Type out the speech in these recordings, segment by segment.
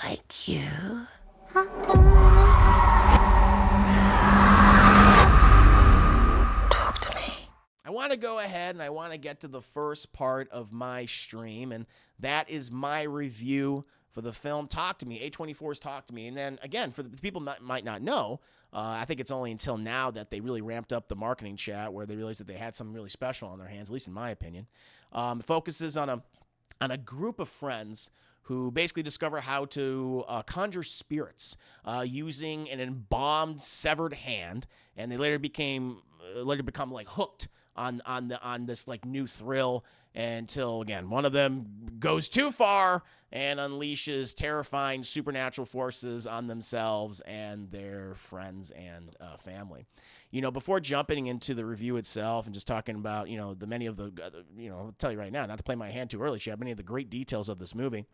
like you. Talk to me. I want to go ahead and I want to get to the first part of my stream, and that is my review for the film Talk to Me, A24's Talk to Me. And then, again, for the people might not know, I think it's only until now that they really ramped up the marketing chat where they realized that they had something really special on their hands, at least in my opinion. It focuses on a group of friends who basically discover how to conjure spirits using an embalmed severed hand, and they later become like hooked on this like new thrill until, again, one of them goes too far and unleashes terrifying supernatural forces on themselves and their friends and family. Before jumping into the review itself and just talking about, I'll tell you right now, not to play my hand too early, Chad, many of the great details of this movie,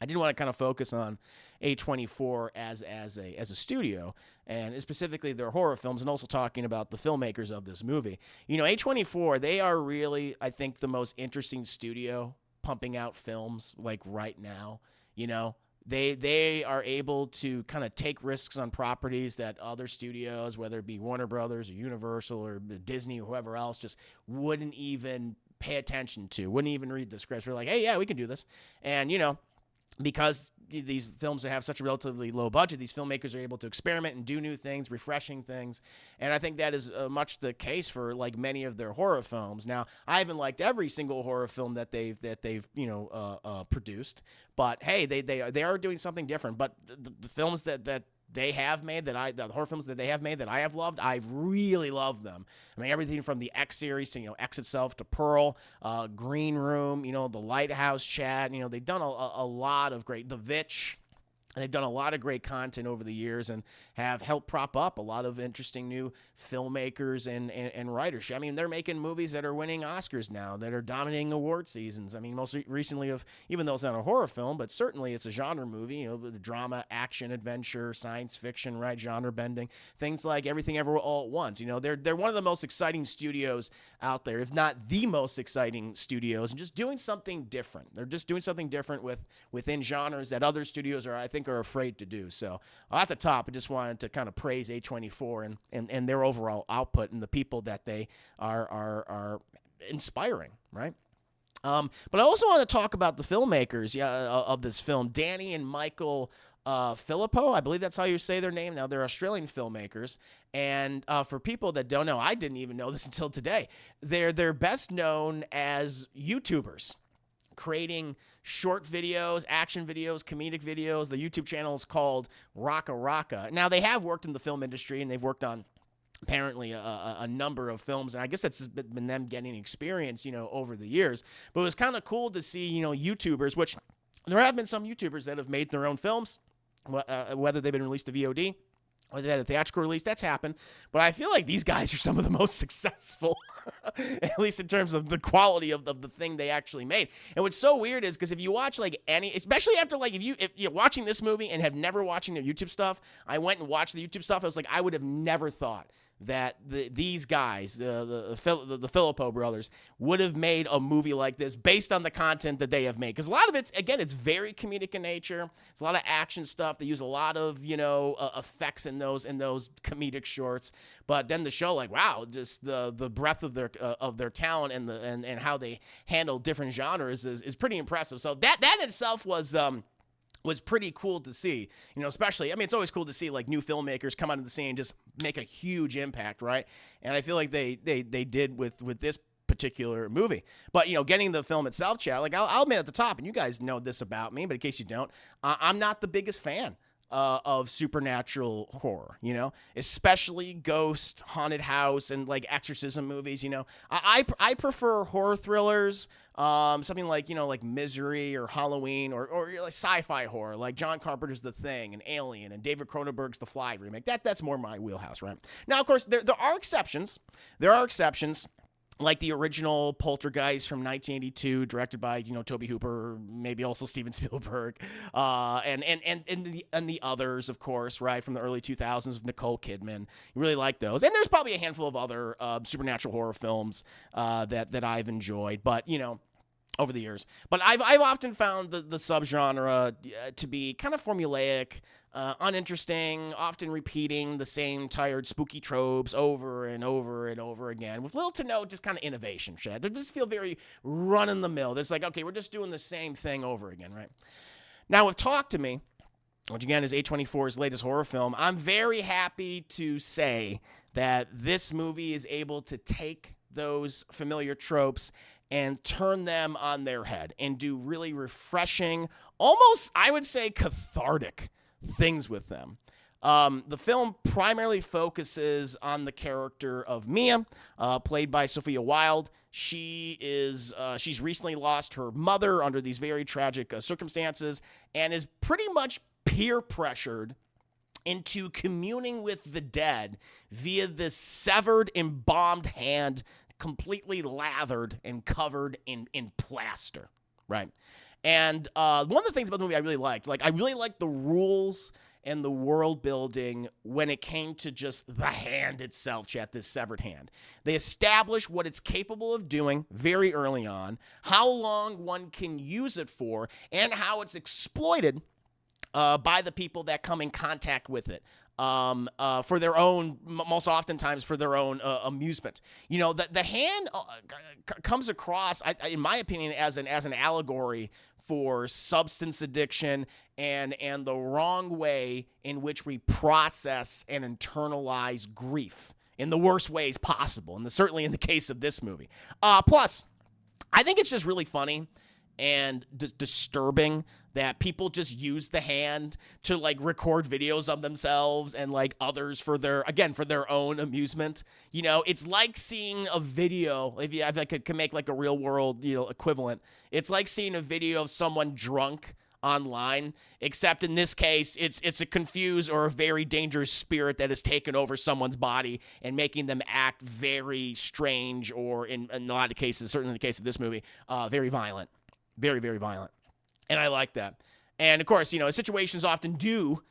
I did want to kind of focus on A24 as a studio, and specifically their horror films, and also talking about the filmmakers of this movie. A24, they are really, I think, the most interesting studio pumping out films like right now. They are able to kind of take risks on properties that other studios, whether it be Warner Brothers or Universal or Disney or whoever else, just wouldn't even pay attention to, wouldn't even read the scripts. We're like, hey, yeah, we can do this. And, because these films have such a relatively low budget, these filmmakers are able to experiment and do new things, refreshing things, and I think that is much the case for like many of their horror films. Now, I haven't liked every single horror film that they've produced, but hey, they are doing something different. But the films that they have made the horror films that they have made that I have loved, I've really loved them. I mean, everything from the X series to, X itself to Pearl, Green Room, the Lighthouse Chat, they've done a lot of great, The Vitch. They've done a lot of great content over the years and have helped prop up a lot of interesting new filmmakers and writers. I mean, they're making movies that are winning Oscars now, that are dominating award seasons. I mean, most recently even though it's not a horror film, but certainly it's a genre movie, drama, action, adventure, science fiction, right, genre bending, things like Everything Ever All at Once. They're one of the most exciting studios out there, if not the most exciting studios, and just doing something different. They're just doing something different within genres that other studios are afraid to do. So at the top, I just wanted to kind of praise A24 and their overall output and the people that they are inspiring, right? But I also want to talk about the filmmakers of this film, Danny and Michael Philippou. I believe that's how you say their name. Now, they're Australian filmmakers. And for people that don't know, I didn't even know this until today. They're best known as YouTubers, creating short videos, action videos, comedic videos. The YouTube channel is called Raka Raka. Now, they have worked in the film industry, and they've worked on apparently a number of films, and I guess that's been them getting experience, over the years. But it was kind of cool to see, YouTubers, which there have been some YouTubers that have made their own films, whether they've been released to VOD, or they had a theatrical release, that's happened. But I feel like these guys are some of the most successful, at least in terms of the quality of the thing they actually made. And what's so weird is because if you watch like especially after like if you're watching this movie and have never watching their YouTube stuff, I went and watched the YouTube stuff. I was like, I would have never thought that these guys, the Philippou brothers, would have made a movie like this based on the content that they have made. Because a lot of it's very comedic in nature. It's a lot of action stuff. They use a lot of effects in those comedic shorts. But then the show, like, wow, just the breadth of their talent and how they handle different genres is pretty impressive. So that in itself was pretty cool to see, especially, I mean, it's always cool to see like new filmmakers come onto the scene and just make a huge impact, right? And I feel like they did with this particular movie. But, getting the film itself, Chad, like I'll admit at the top, and you guys know this about me, but in case you don't, I'm not the biggest fan of supernatural horror, especially ghost, haunted house, and like exorcism movies. I prefer horror thrillers, something like like Misery or Halloween or like sci-fi horror, like John Carpenter's The Thing and Alien and David Cronenberg's The Fly remake. That's more my wheelhouse, right? Now, of course, there are exceptions. Like the original Poltergeist from 1982, directed by Tobe Hooper, maybe also Steven Spielberg, and the others, of course, right, from the early 2000s of Nicole Kidman. You really like those, and there's probably a handful of other supernatural horror films that I've enjoyed, but over the years. But I've often found the subgenre to be kind of formulaic, uninteresting, often repeating the same tired, spooky tropes over and over and over again, with little to no just kind of innovation. Shit, they just feel very run in the mill. It's like, okay, we're just doing the same thing over again, right? Now with Talk to Me, which again is A24's latest horror film, I'm very happy to say that this movie is able to take those familiar tropes and turn them on their head and do really refreshing, almost, I would say, cathartic things with them. The film primarily focuses on the character of Mia, played by Sophia Wilde. She's recently lost her mother under these very tragic circumstances and is pretty much peer pressured into communing with the dead via this severed, embalmed hand, completely lathered and covered in plaster, right? And one of the things about the movie I really liked the rules and the world building when it came to just the hand itself, chat, this severed hand. They establish what it's capable of doing very early on, how long one can use it for, and how it's exploited by the people that come in contact with it. For their own, most oftentimes for their own amusement. You know, the hand comes across, in my opinion, as an allegory for substance addiction and the wrong way in which we process and internalize grief in the worst ways possible, and certainly in the case of this movie. Plus, I think it's just really funny and disturbing that people just use the hand to like record videos of themselves and like others for their own amusement. You know, it's like seeing a video, if I could make like a real world, equivalent. It's like seeing a video of someone drunk online, except in this case, it's a confused or a very dangerous spirit that has taken over someone's body and making them act very strange, or in a lot of cases, certainly in the case of this movie, very violent. Very, very violent. And I like that. And of course, situations often do,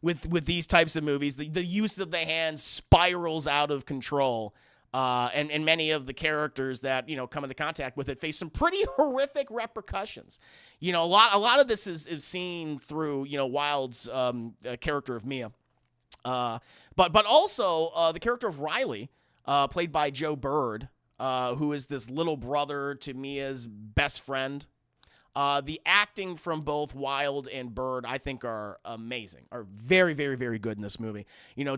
with these types of movies, the use of the hand spirals out of control. And many of the characters that, come into contact with it face some pretty horrific repercussions. A lot of this is seen through, Wilde's character of Mia. But also the character of Riley, played by Joe Bird, who is this little brother to Mia's best friend. The acting from both Wilde and Bird, I think, are amazing, are very, very, very good in this movie.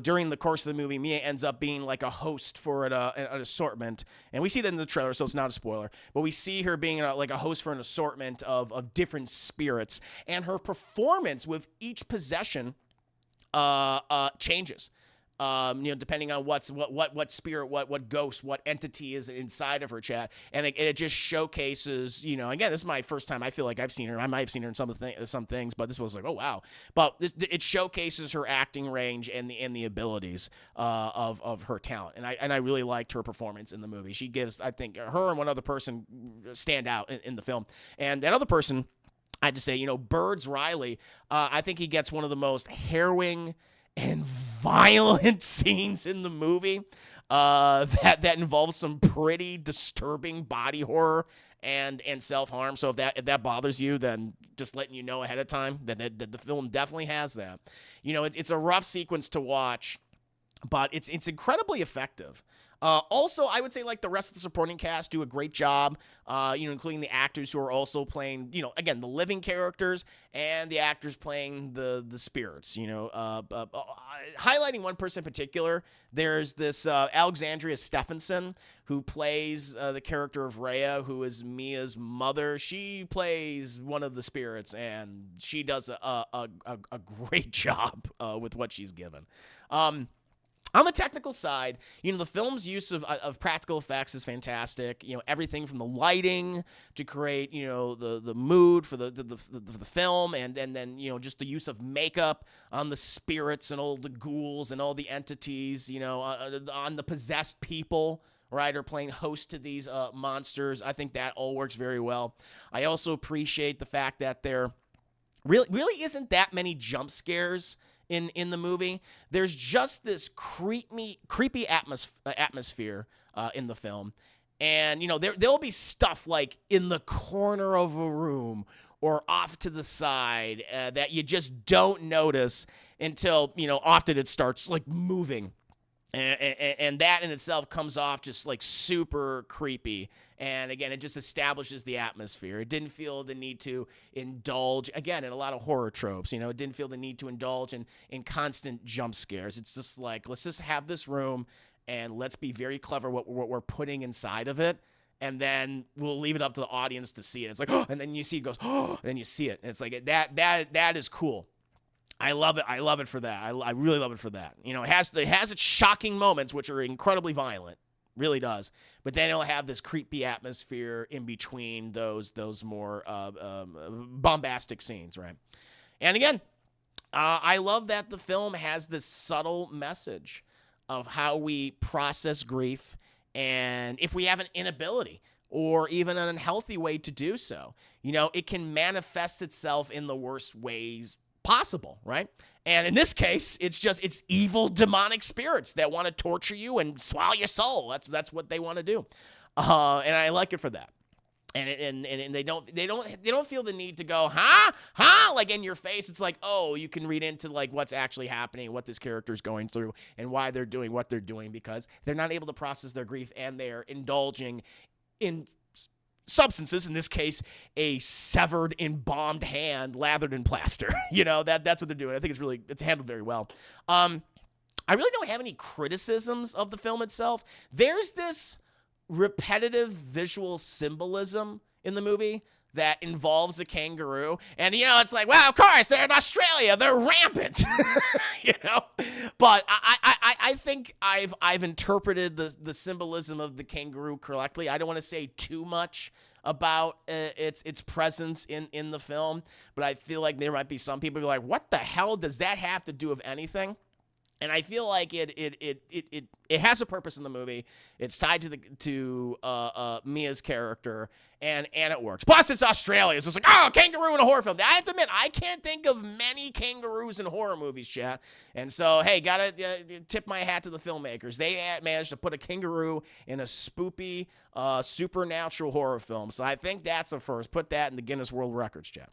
During the course of the movie, Mia ends up being like a host for an assortment, and we see that in the trailer, so it's not a spoiler, but we see her being like a host for an assortment of different spirits, and her performance with each possession changes. Depending on what spirit, what ghost, what entity is inside of her, chat, and it just showcases. Again, this is my first time. I feel like I've seen her. I might have seen her in some things, but this was like, oh wow. But it showcases her acting range and the abilities of her talent, and I really liked her performance in the movie. She gives, I think, her and one other person stand out in the film, and that other person, I had to say, Bird's Riley. I think he gets one of the most harrowing and violent scenes in the movie that involves some pretty disturbing body horror and self-harm. So if that bothers you, then just letting you know ahead of time that the film definitely has that. It's a rough sequence to watch, but it's incredibly effective. Also, I would say like the rest of the supporting cast do a great job, including the actors who are also playing, again, the living characters and the actors playing the spirits, highlighting one person in particular. There's this Alexandria Stephenson who plays the character of Rhea, who is Mia's mother. She plays one of the spirits, and she does a great job with what she's given. On the technical side, the film's use of practical effects is fantastic. Everything from the lighting to create, the mood for the film, and then just the use of makeup on the spirits and all the ghouls and all the entities, on the possessed people, right, or playing host to these monsters. I think that all works very well. I also appreciate the fact that there really isn't that many jump scares in the movie. There's just this creepy atmosphere in the film, And, there'll be stuff like in the corner of a room or off to the side that you just don't notice until, often it starts like moving. And that in itself comes off just like super creepy. And again, it just establishes the atmosphere. It didn't feel the need to indulge, again, in a lot of horror tropes. It didn't feel the need to indulge in constant jump scares. It's just like, let's just have this room and let's be very clever what we're putting inside of it. And then we'll leave it up to the audience to see it. It's like, oh, and then you see it goes, oh, and then you see it. And it's like, that is cool. I love it. I love it for that. I really love it for that. It has its shocking moments, which are incredibly violent. Really does. But then it'll have this creepy atmosphere in between those more bombastic scenes, right? And again, I love that the film has this subtle message of how we process grief, and if we have an inability or even an unhealthy way to do so, it can manifest itself in the worst ways possible, right? And in this case, it's evil demonic spirits that want to torture you and swallow your soul. That's what they want to do, and I like it for that. And they don't feel the need to go like in your face. It's like, oh, you can read into like what's actually happening, what this character is going through, and why they're doing what they're doing, because they're not able to process their grief and they're indulging in substances, in this case, a severed, embalmed hand lathered in plaster. That's what they're doing. I think it's handled very well. I really don't have any criticisms of the film itself. There's this repetitive visual symbolism in the movie that involves a kangaroo, and it's like, well, of course they're in Australia, they're rampant. But I think I've interpreted the symbolism of the kangaroo correctly. I don't want to say too much about its presence in the film, but I feel like there might be some people who are like, what the hell does that have to do with anything? And I feel like it has a purpose in the movie. It's tied to Mia's character, and it works. Plus, it's Australia. It's just like, oh, kangaroo in a horror film. I have to admit, I can't think of many kangaroos in horror movies, chat. And so, hey, gotta tip my hat to the filmmakers. They managed to put a kangaroo in a spoopy, supernatural horror film. So I think that's a first. Put that in the Guinness World Records, chat.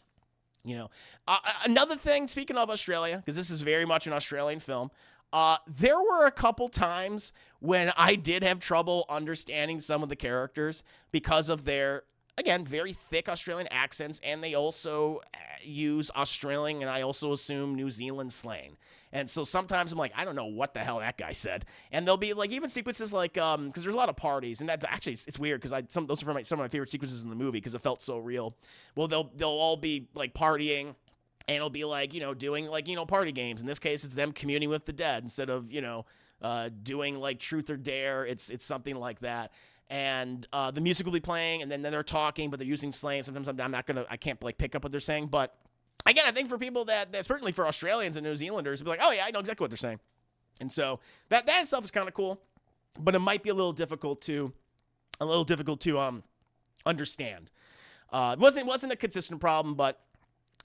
Another thing, speaking of Australia, because this is very much an Australian film, there were a couple times when I did have trouble understanding some of the characters because of their, again, very thick Australian accents, and they also use Australian and I also assume New Zealand slang. And so sometimes I'm like, I don't know what the hell that guy said. And there'll be like even sequences like, because there's a lot of parties, and that's actually, it's weird because those are some of my favorite sequences in the movie because it felt so real. Well, they'll all be like partying, and it'll be like, doing like, party games. In this case, it's them communing with the dead instead of, doing like truth or dare. It's something like that. And the music will be playing, and then they're talking, but they're using slang. Sometimes I can't like pick up what they're saying, but again, I think for people that certainly for Australians and New Zealanders, it'll be like, oh yeah, I know exactly what they're saying. And so that itself is kind of cool, but it might be a little difficult to understand. It wasn't a consistent problem, but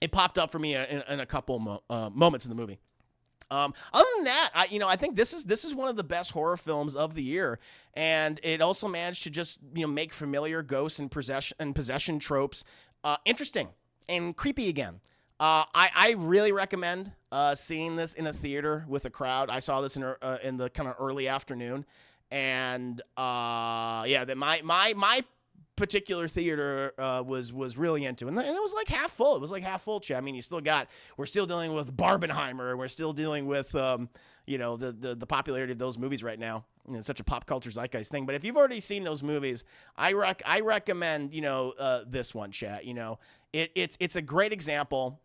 it popped up for me in a couple moments in the movie. Other than that, I think this is one of the best horror films of the year, and it also managed to just make familiar ghosts and possession tropes interesting and creepy again. I really recommend seeing this in a theater with a crowd. I saw this in the kind of early afternoon, and that my particular theater was really into, and it was like half full. It was like half full, chat. I mean, we're still dealing with Barbenheimer, and we're still dealing with the popularity of those movies right now. It's such a pop culture zeitgeist thing. But if you've already seen those movies, I recommend this one, chat. It's a great example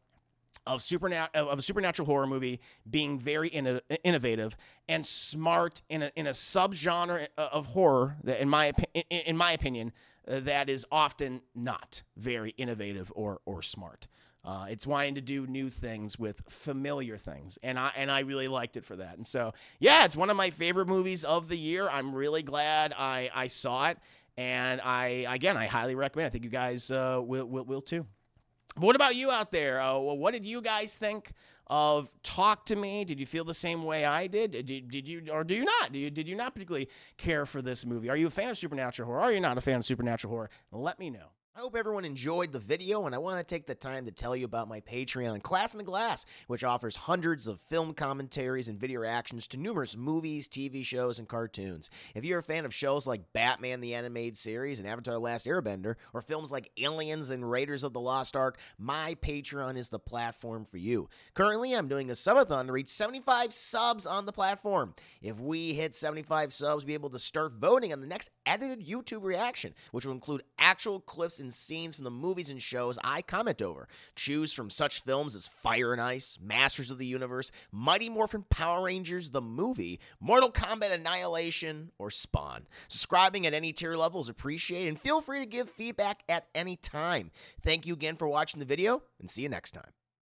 of a supernatural horror movie being very innovative and smart in a subgenre of horror that, in my opinion, that is often not very innovative or smart. It's wanting to do new things with familiar things, and I really liked it for that. And so, yeah, it's one of my favorite movies of the year. I'm really glad I saw it, and I highly recommend it. I think you guys will too. What about you out there? What did you guys think of Talk to Me? Did you feel the same way I did? Did you, or do you not? Did you not particularly care for this movie? Are you a fan of supernatural horror? Are you not a fan of supernatural horror? Let me know. I hope everyone enjoyed the video, and I want to take the time to tell you about my Patreon, Class in the Glass, which offers hundreds of film commentaries and video reactions to numerous movies, TV shows, and cartoons. If you're a fan of shows like Batman the Animated Series and Avatar: The Last Airbender, or films like Aliens and Raiders of the Lost Ark, my Patreon is the platform for you. Currently, I'm doing a subathon to reach 75 subs on the platform. If we hit 75 subs, we'll be able to start voting on the next edited YouTube reaction, which will include actual clips and scenes from the movies and shows I comment over. Choose from such films as Fire and Ice, Masters of the Universe, Mighty Morphin Power Rangers the movie, Mortal Kombat Annihilation, or Spawn. Subscribing at any tier level is appreciated, and feel free to give feedback at any time. Thank you again for watching the video, and see you next time.